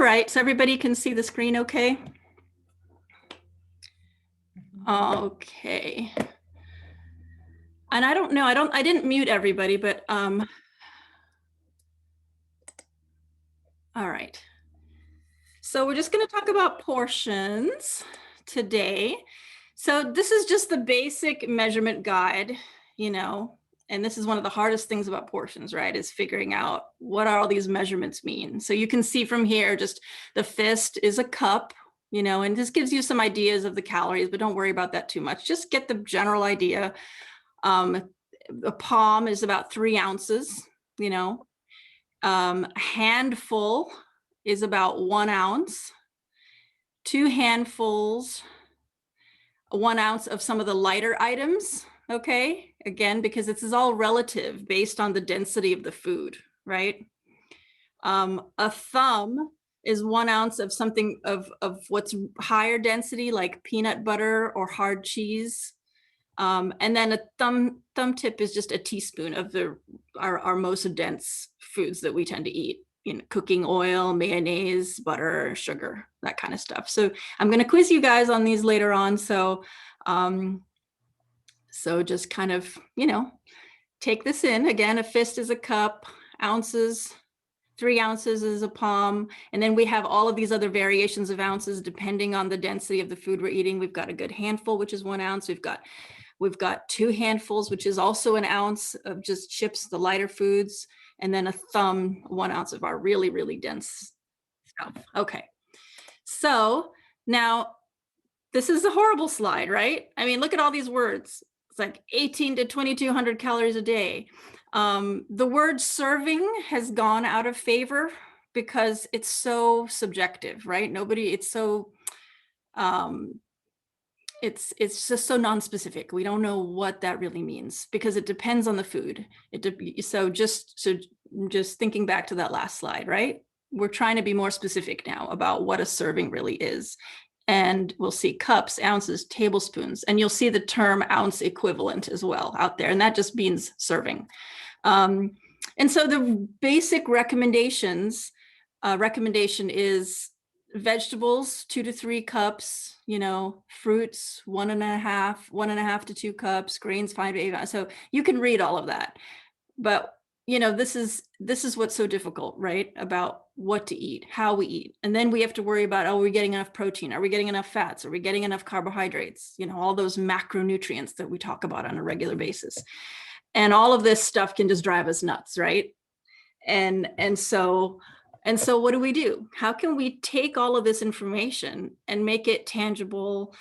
right, so everybody can see the screen okay? Okay. And I don't know, I didn't mute everybody, but all right. So we're just going to talk about portions today. So this is just the basic measurement guide, and this is one of the hardest things about portions, right? Is figuring out what all these measurements mean. So you can see from here, just the fist is a cup, and this gives you some ideas of the calories, but don't worry about that too much. Just get the general idea. A palm is about 3 ounces, a handful is about 1 ounce, 2 handfuls, 1 ounce of some of the lighter items. Okay, again, because this is all relative based on the density of the food, right? A thumb is 1 ounce of something of what's higher density, like peanut butter or hard cheese. And then a thumb tip is just a teaspoon of our most dense foods that we tend to eat. Cooking oil, mayonnaise, butter, sugar, that kind of stuff. So I'm going to quiz you guys on these later on. So just kind of, take this in. Again, a fist is a cup, ounces, 3 ounces is a palm. And then we have all of these other variations of ounces depending on the density of the food we're eating. We've got a good handful, which is 1 ounce. We've got 2 handfuls, which is also 1 ounce of just chips, the lighter foods, and then a thumb, 1 ounce of our really, really dense stuff. Okay. So now this is a horrible slide, right? I mean, look at all these words. It's like 18 to 2,200 calories a day. The word serving has gone out of favor because it's so subjective, right? It's just so non-specific. We don't know what that really means because it depends on the food. So just thinking back to that last slide, right? We're trying to be more specific now about what a serving really is. And we'll see cups, ounces, tablespoons, and you'll see the term ounce equivalent as well out there. And that just means serving. And so the basic recommendation is vegetables, 2 to 3 cups, fruits, 1.5 to 2 cups, grains, 5 to 8. So you can read all of that. But, this is what's so difficult, right? About what to eat, how we eat. And then we have to worry about, are we getting enough protein? Are we getting enough fats? Are we getting enough carbohydrates? All those macronutrients that we talk about on a regular basis. And all of this stuff can just drive us nuts, right? And so what do we do? How can we take all of this information and make it tangible?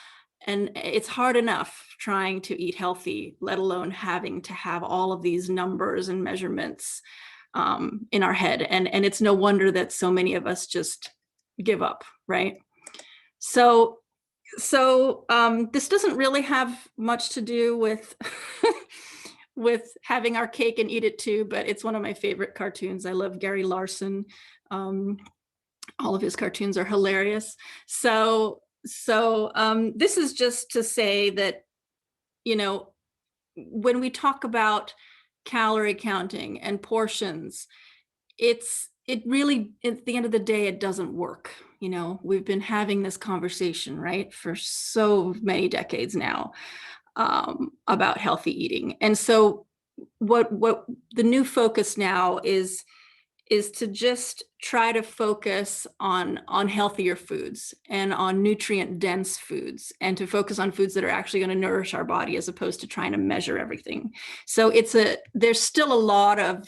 And it's hard enough trying to eat healthy, let alone having to have all of these numbers and measurements in our head. And it's no wonder that so many of us just give up, right? So this doesn't really have much to do with with having our cake and eat it too, but it's one of my favorite cartoons. I love Gary Larson. All of his cartoons are hilarious. So this is just to say that, when we talk about calorie counting and portions, it really, at the end of the day, it doesn't work. We've been having this conversation, right, for so many decades now about healthy eating. And so what the new focus now is to just try to focus on healthier foods and on nutrient dense foods, and to focus on foods that are actually going to nourish our body as opposed to trying to measure everything. So there's still a lot of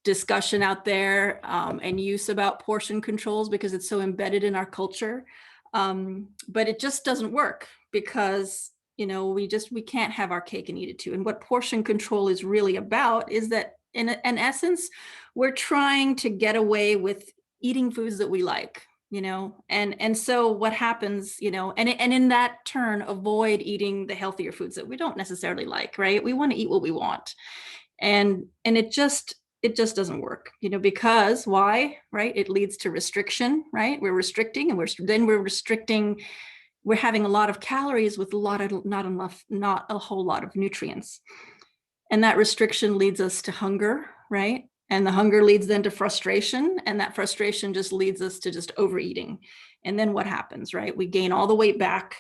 discussion out there and use about portion controls because it's so embedded in our culture. But it just doesn't work because we can't have our cake and eat it too. And what portion control is really about is that in essence, we're trying to get away with eating foods that we like, and so what happens, and in that turn, avoid eating the healthier foods that we don't necessarily like, right? We want to eat what we want. And it just doesn't work, because why, right? It leads to restriction, right? We're restricting, and we're restricting. We're having a lot of calories with not a whole lot of nutrients. And that restriction leads us to hunger, right? And the hunger leads then to frustration, and that frustration just leads us to just overeating. And then what happens, right? We gain all the weight back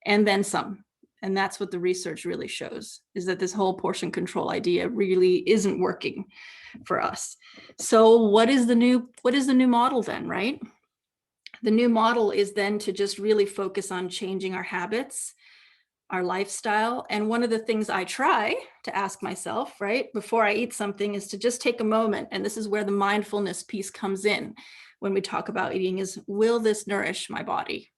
and then some. And that's what the research really shows, is that this whole portion control idea really isn't working for us. So what is the new model then, right? The new model is then to just really focus on changing our habits, our lifestyle. And one of the things I try to ask myself, right, before I eat something, is to just take a moment. And this is where the mindfulness piece comes in when we talk about eating, is, will this nourish my body?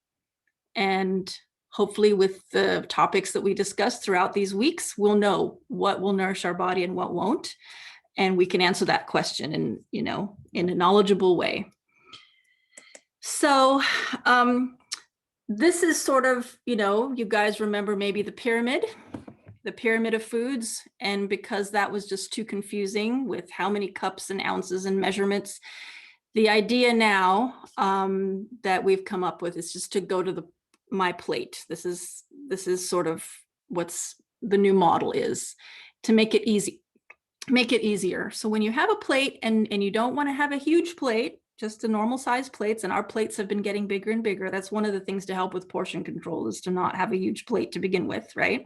And hopefully with the topics that we discuss throughout these weeks, we'll know what will nourish our body and what won't. And we can answer that question in, in a knowledgeable way. So this is sort of, you guys remember maybe the pyramid of foods. And because that was just too confusing with how many cups and ounces and measurements, the idea now that we've come up with is just to go to my plate. This is sort of what's the new model is, to make it easier. So when you have a plate and you don't want to have a huge plate, just the normal size plates, and our plates have been getting bigger and bigger. That's one of the things to help with portion control, is to not have a huge plate to begin with, right?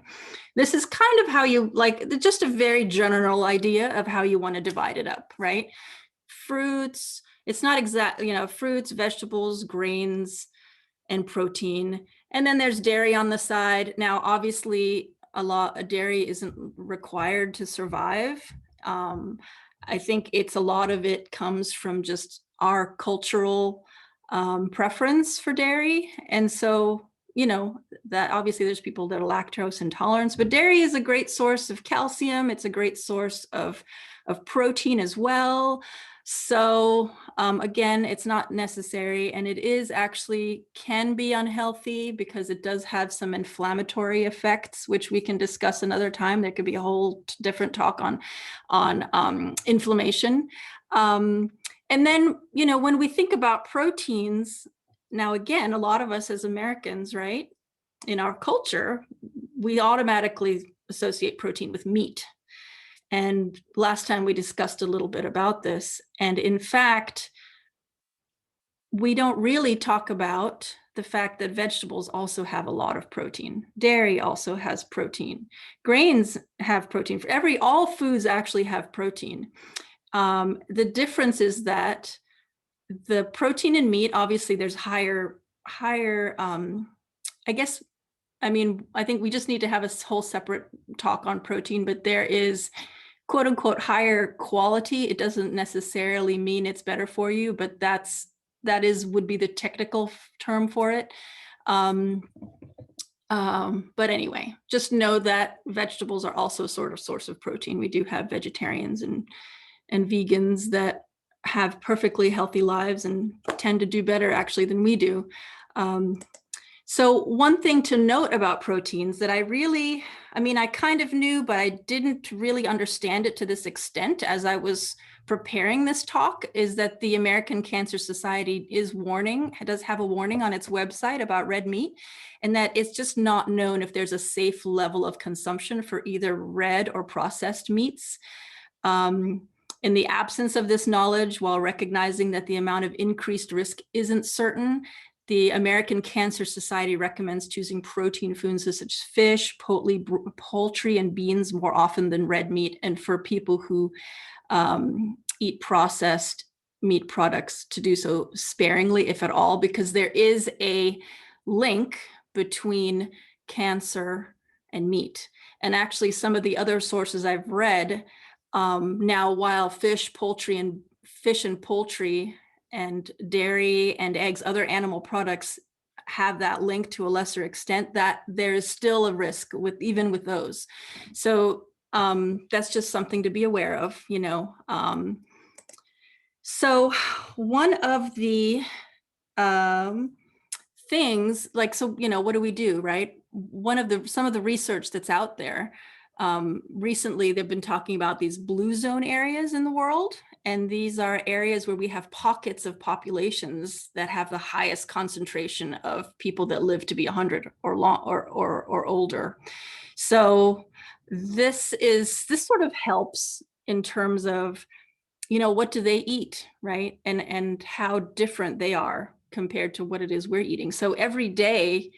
This is kind of how you, just a very general idea of how you want to divide it up, right? Fruits, it's not exactly, fruits, vegetables, grains, and protein. And then there's dairy on the side. Now, obviously, a lot of dairy isn't required to survive. I think a lot of it comes from just our cultural preference for dairy. And so, that obviously there's people that are lactose intolerant, but dairy is a great source of calcium. It's a great source of protein as well. So again, it's not necessary, and it is actually can be unhealthy because it does have some inflammatory effects, which we can discuss another time. There could be a whole different talk on inflammation. And then, when we think about proteins, now again, a lot of us as Americans, right, in our culture, we automatically associate protein with meat. And last time we discussed a little bit about this. And in fact, we don't really talk about the fact that vegetables also have a lot of protein. Dairy also has protein. Grains have protein. All foods actually have protein. The difference is that the protein in meat, obviously there's higher, I think we just need to have a whole separate talk on protein, but there is quote unquote higher quality. It doesn't necessarily mean it's better for you, but would be the technical term for it. But anyway, just know that vegetables are also sort of source of protein. We do have vegetarians and vegans that have perfectly healthy lives and tend to do better actually than we do. So one thing to note about proteins that I kind of knew, but I didn't really understand it to this extent as I was preparing this talk, is that the American Cancer Society does have a warning on its website about red meat, and that it's just not known if there's a safe level of consumption for either red or processed meats. In the absence of this knowledge, while recognizing that the amount of increased risk isn't certain, the American Cancer Society recommends choosing protein foods such as fish, poultry, and beans more often than red meat. And for people who eat processed meat products, to do so sparingly, if at all, because there is a link between cancer and meat. And actually, some of the other sources I've read, now, while fish and poultry and dairy and eggs, other animal products have that link to a lesser extent, that there is still a risk even with those. So that's just something to be aware of, So one of the things, what do we do, right? Some of the research that's out there, recently they've been talking about these blue zone areas in the world, and these are areas where we have pockets of populations that have the highest concentration of people that live to be 100 or older. So this sort of helps in terms of what do they eat, right? And how different they are compared to what it is we're eating. So every day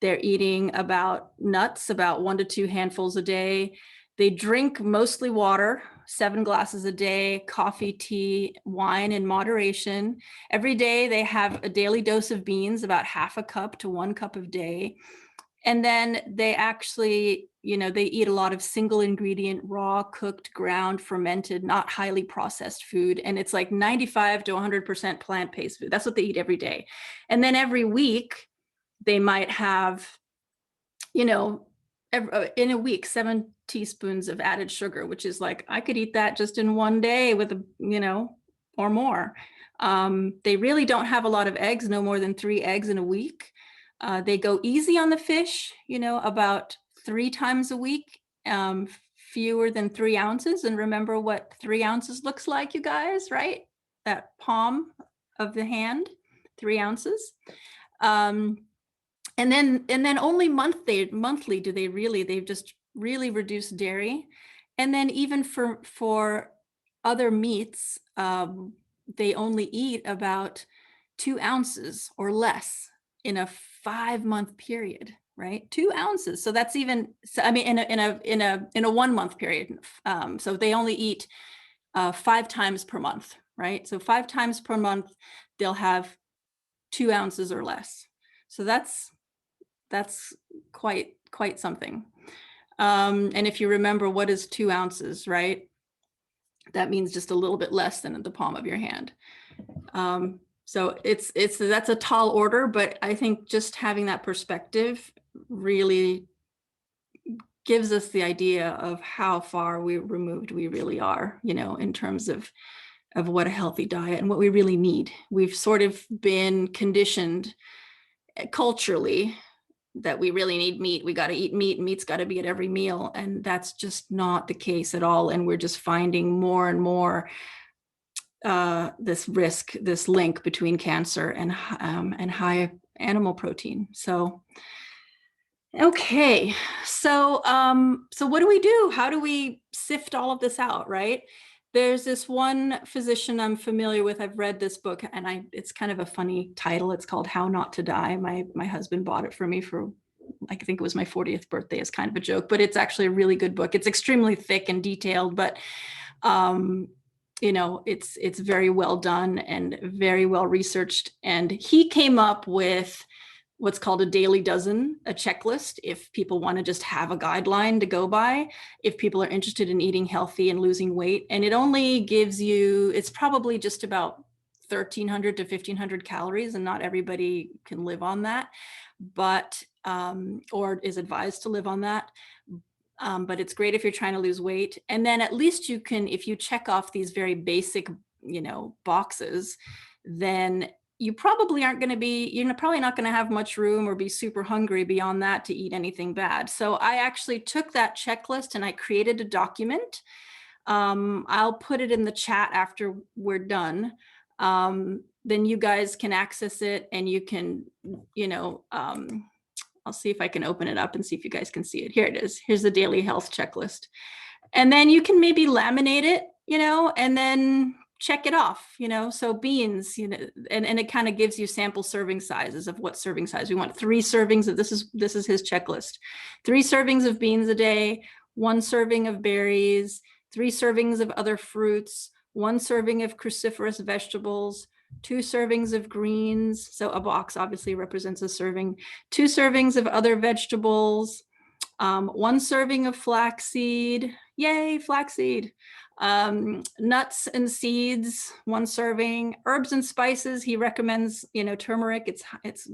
they're eating about nuts, about 1 to 2 handfuls a day. They drink mostly water, 7 glasses a day, coffee, tea, wine in moderation. Every day they have a daily dose of beans, about half a cup to 1 cup a day. And then they actually, they eat a lot of single ingredient, raw, cooked, ground, fermented, not highly processed food. And it's like 95 to 100% plant-based food. That's what they eat every day. And then every week, they might have, in a week, 7 teaspoons of added sugar, which is like, I could eat that just in one day with or more. They really don't have a lot of eggs, no more than 3 eggs in a week. They go easy on the fish, about 3 times a week, fewer than 3 ounces. And remember what 3 ounces looks like, you guys, right? That palm of the hand, 3 ounces. And then only monthly do they've just really reduced dairy. And then even for other meats, they only eat about 2 ounces or less in a 5-month period, right? 2 ounces. So that's even, I mean, in a 1 month period. So they only eat 5 times per month, right? So 5 times per month, they'll have 2 ounces or less. So that's quite something. And if you remember, what is 2 ounces, right? That means just a little bit less than the palm of your hand. So that's a tall order, but I think just having that perspective really gives us the idea of how far removed we really are, in terms of what a healthy diet and what we really need. We've sort of been conditioned culturally that we really need meat. We got to eat meat. Meat's got to be at every meal. And that's just not the case at all. And we're just finding more and more this link between cancer and high animal protein. So, okay. So what do we do? How do we sift all of this out, right? There's this one physician I'm familiar with. I've read this book, and it's kind of a funny title. It's called How Not to Die. My husband bought it for me for, I think it was my 40th birthday, as kind of a joke, but it's actually a really good book. It's extremely thick and detailed, but it's very well done and very well researched. And he came up with what's called a daily dozen, a checklist, if people want to just have a guideline to go by, if people are interested in eating healthy and losing weight. And it only gives you, it's probably just about 1,300 to 1,500 calories, and not everybody can live on that, but, or is advised to live on that. But it's great if you're trying to lose weight. And then at least you can, if you check off these very basic, boxes, then you're probably not going to have much room or be super hungry beyond that to eat anything bad. So I actually took that checklist and I created a document. I'll put it in the chat after we're done. Then you guys can access it, and you can, I'll see if I can open it up and see if you guys can see it. Here it is. Here's the daily health checklist. And then you can maybe laminate it, and then check it off, so beans, and it kind of gives you sample serving sizes of what serving size. We want 3 servings of, this is his checklist. 3 servings of beans a day, 1 serving of berries, 3 servings of other fruits, 1 serving of cruciferous vegetables, 2 servings of greens. So a box obviously represents a serving. 2 servings of other vegetables, 1 serving of flaxseed. Yay, flaxseed. Nuts and seeds, 1 serving. Herbs and spices, he recommends, turmeric. It's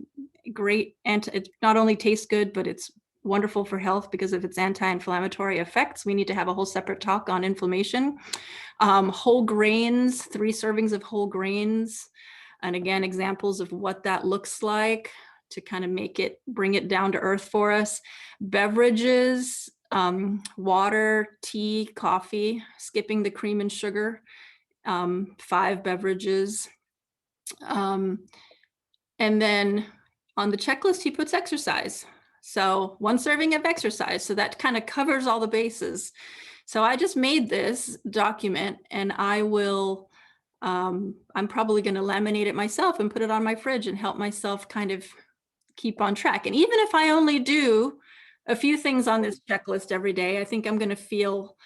great, and it not only tastes good, but it's wonderful for health because of its anti-inflammatory effects. We need to have a whole separate talk on inflammation. Whole grains, 3 servings of whole grains. And again, examples of what that looks like to kind of bring it down to earth for us. Beverages, water, tea, coffee, skipping the cream and sugar, 5 beverages. And then on the checklist, he puts exercise. So 1 serving of exercise. So that kind of covers all the bases. So I just made this document, and I will, I'm probably going to laminate it myself and put it on my fridge and help myself kind of keep on track. And even if I only do a few things on this checklist every day, I think I'm going to feel,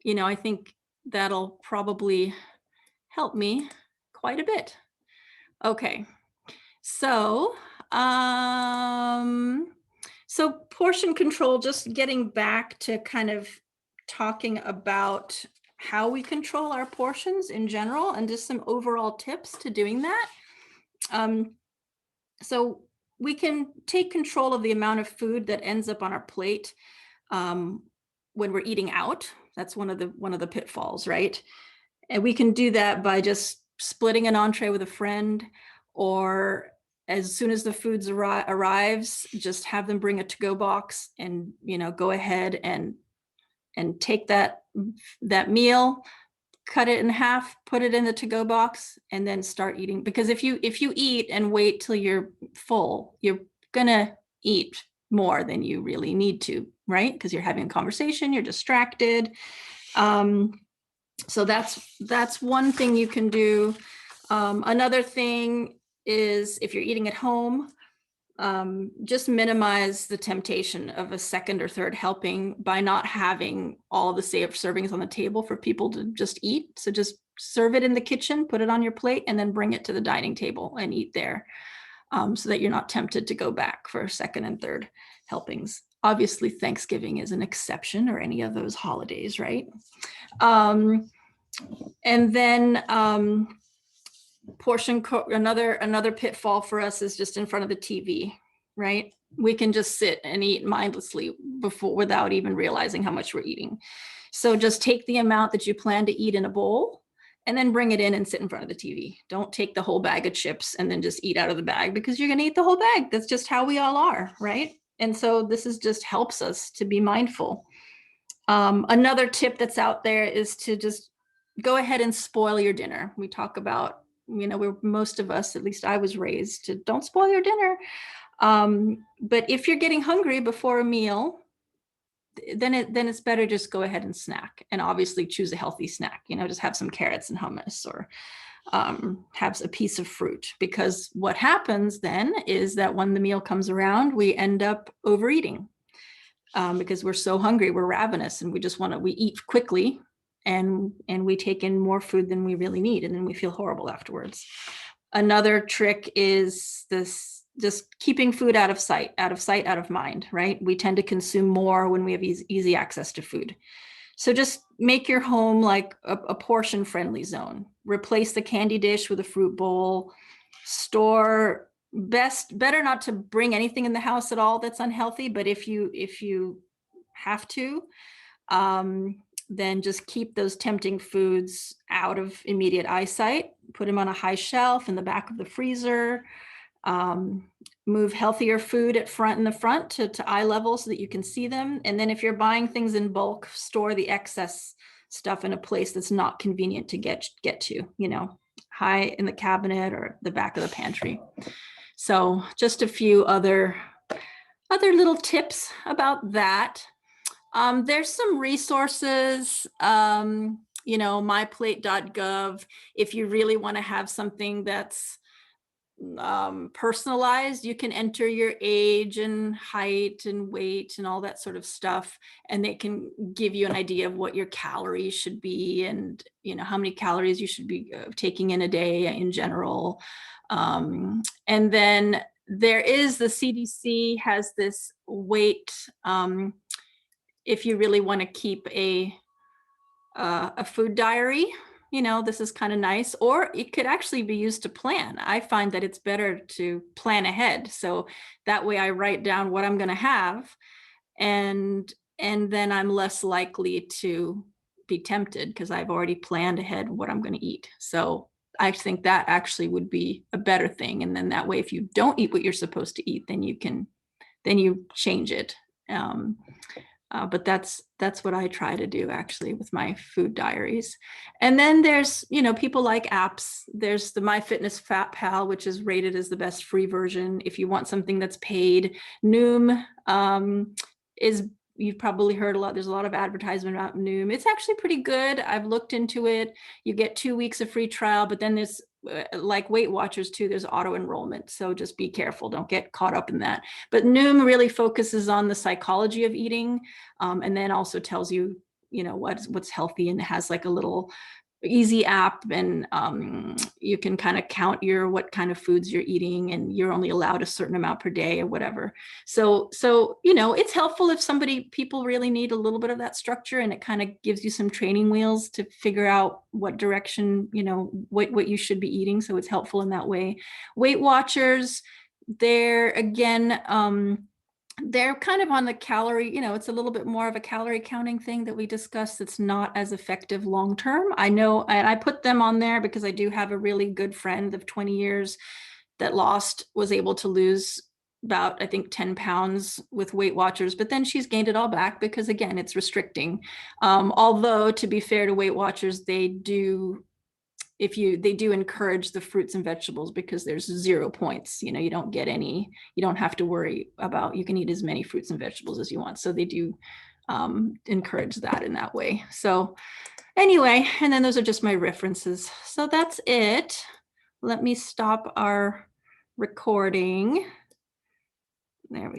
I think that'll probably help me quite a bit. Okay. So, so portion control, just getting back to kind of talking about how we control our portions in general and just some overall tips to doing that. So we can take control of the amount of food that ends up on our plate when we're eating out. That's one of the pitfalls, right? And we can do that by just splitting an entree with a friend, or as soon as the food arrives, just have them bring a to-go box and go ahead and take that meal, cut it in half, put it in the to-go box, and then start eating. Because if you eat and wait till you're full, you're gonna eat more than you really need to, right? Because you're having a conversation, you're distracted. So that's one thing you can do. Another thing is, if you're eating at home, just minimize the temptation of a second or third helping by not having all the servings on the table for people to just eat. So just serve it in the kitchen, put it on your plate, and then bring it to the dining table and eat there, so that you're not tempted to go back for second and third helpings. Obviously, Thanksgiving is an exception, or any of those holidays, right? And then another pitfall for us is just in front of the TV, right? We can just sit and eat mindlessly without even realizing how much we're eating. So just take the amount that you plan to eat in a bowl and then bring it in and sit in front of the TV. Don't take the whole bag of chips and then just eat out of the bag, because you're going to eat the whole bag. That's just how we all are, right? And so this just helps us to be mindful. Another tip that's out there is to just go ahead and spoil your dinner. We talk about, most of us, at least I was raised to don't spoil your dinner. But if you're getting hungry before a meal, then it's better just go ahead and snack, and obviously choose a healthy snack. Just have some carrots and hummus, or have a piece of fruit, because what happens then is that when the meal comes around, we end up overeating, because we're so hungry, we're ravenous, and we eat quickly, and we take in more food than we really need, and then we feel horrible afterwards. Another trick is this, just keeping food out of sight, out of mind, right? We tend to consume more when we have easy access to food. So just make your home like a portion friendly zone. Replace the candy dish with a fruit bowl. Better not to bring anything in the house at all that's unhealthy, but if you have to, then just keep those tempting foods out of immediate eyesight. Put them on a high shelf in the back of the freezer. Move healthier food in the front to eye level so that you can see them. And then if you're buying things in bulk, store the excess stuff in a place that's not convenient to get to, high in the cabinet or the back of the pantry. So just a few other little tips about that. There's some resources, myplate.gov, if you really want to have something that's personalized. You can enter your age and height and weight and all that sort of stuff, and they can give you an idea of what your calories should be, and how many calories you should be taking in a day in general. And then there is, the CDC has this weight, if you really want to keep a food diary. This is kind of nice, or it could actually be used to plan. I find that it's better to plan ahead, so that way I write down what I'm going to have, and then I'm less likely to be tempted, because I've already planned ahead what I'm going to eat. So I think that actually would be a better thing, and then that way, if you don't eat what you're supposed to eat, then you change it. But that's what I try to do actually with my food diaries. And then there's, people like apps. There's the MyFitnessPal, which is rated as the best free version. If you want something that's paid, Noom is you've probably heard there's a lot of advertisement about Noom. It's actually pretty good. I've looked into it. You get 2 weeks of free trial, but then there's like Weight Watchers too, there's auto enrollment. So just be careful. Don't get caught up in that. But Noom really focuses on the psychology of eating, and then also tells you, what's healthy, and it has like a little easy app, and you can kind of count what kind of foods you're eating, and you're only allowed a certain amount per day or whatever. So it's helpful if people really need a little bit of that structure, and it kind of gives you some training wheels to figure out what direction, what you should be eating. So it's helpful in that way. Weight Watchers, they're again, they're kind of on the calorie, it's a little bit more of a calorie counting thing that we discussed. It's not as effective long term. I know, and I put them on there because I do have a really good friend of 20 years that was able to lose about, I think, 10 pounds with Weight Watchers, but then she's gained it all back because, again, it's restricting. Although, to be fair to Weight Watchers, they do encourage the fruits and vegetables because there's 0 points. You don't get any, you don't have to worry about, you can eat as many fruits and vegetables as you want. So they do encourage that in that way. So anyway, and then those are just my references. So that's it. Let me stop our recording. There we go.